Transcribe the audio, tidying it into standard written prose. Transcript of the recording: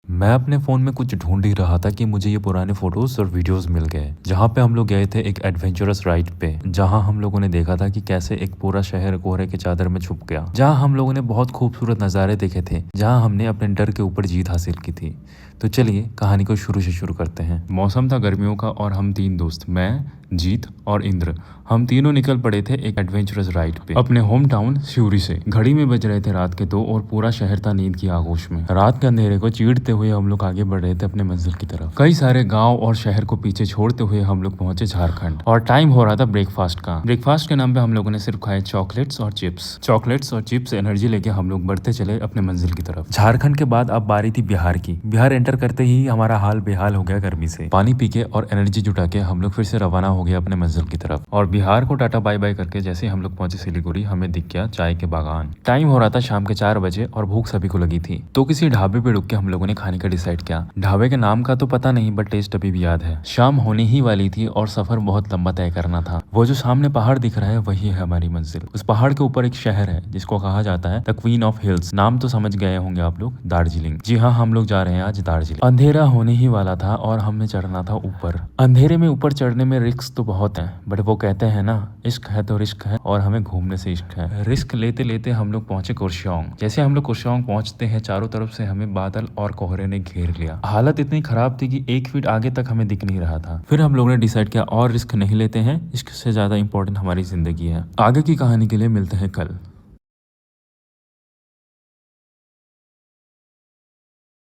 मैं अपने फ़ोन में कुछ ढूंढ ही रहा था कि मुझे ये पुराने फ़ोटोज़ और वीडियोज़ मिल गए, जहाँ पे हम लोग गए थे एक एडवेंचरस राइड पे, जहाँ हम लोगों ने देखा था कि कैसे एक पूरा शहर कोहरे की चादर में छुप गया, जहाँ हम लोगों ने बहुत खूबसूरत नज़ारे देखे थे, जहाँ हमने अपने डर के ऊपर जीत हासिल की थी। तो चलिए कहानी को शुरू से शुरू करते हैं। मौसम था गर्मियों का और हम तीन दोस्त, मैं, जीत और इंद्र, हम तीनों निकल पड़े थे एक एडवेंचरस राइड पे अपने होम टाउन शिवरी से। घड़ी में बज रहे थे रात के 2 और पूरा शहर था नींद की आगोश में। रात के अंधेरे को चीरते हुए हम लोग आगे बढ़ रहे थे अपने मंजिल की तरफ। कई सारे गांव और शहर को पीछे छोड़ते हुए हम लोग पहुंचे झारखंड और टाइम हो रहा था ब्रेकफास्ट का। ब्रेकफास्ट के नाम पे हम लोगों ने सिर्फ खाए चॉकलेट्स और चिप्स एनर्जी लेके हम लोग बढ़ते चले अपने मंजिल की तरफ। झारखंड के बाद अब बारी थी बिहार की। बिहार एंटर करते ही हमारा हाल बेहाल हो गया गर्मी से। पानी पी के और एनर्जी जुटा के हम लोग फिर से रवाना हो गए अपने मंजिल की तरफ। और बिहार को टाटा बाय बाय करके जैसे हम लोग पहुंचे सिलीगुड़ी, हमें दिख गया चाय के बागान। टाइम हो रहा था शाम के 4 बजे और भूख सभी को लगी थी, तो किसी ढाबे पे रुक के हम लोगों ने खाने का डिसाइड किया। ढाबे के नाम का तो पता नहीं, बट टेस्ट अभी भी याद है। शाम होने ही वाली थी और सफर बहुत लंबा तय करना था। वो जो सामने पहाड़ दिख रहा है वही है हमारी मंजिल। उस पहाड़ के ऊपर एक शहर है जिसको कहा जाता है द क्वीन ऑफ हिल्स। नाम तो समझ गए होंगे आप लोग, दार्जिलिंग। जी हाँ, हम लोग जा रहे हैं आज दार्जिलिंग। अंधेरा होने ही वाला था और हमें चढ़ना था ऊपर। अंधेरे में ऊपर चढ़ने में रिस्क तो बहुत है, बट वो कहते हैं ना, इश्क है तो रिस्क है, और हमें घूमने से इश्क है। रिस्क लेते लेते हम लोग पहुंचे कुर्सियोंग। जैसे हम लोग कुर्सियोंग पहुंचते हैं, चारों तरफ से हमें बादल और कोहरे ने घेर लिया। हालत इतनी खराब थी कि 1 फीट आगे तक हमें दिख नहीं रहा था। फिर हम लोगों ने डिसाइड किया और रिस्क नहीं लेते हैं, इश्क से ज्यादा इंपॉर्टेंट हमारी जिंदगी है। आगे की कहानी के लिए मिलते हैं कल।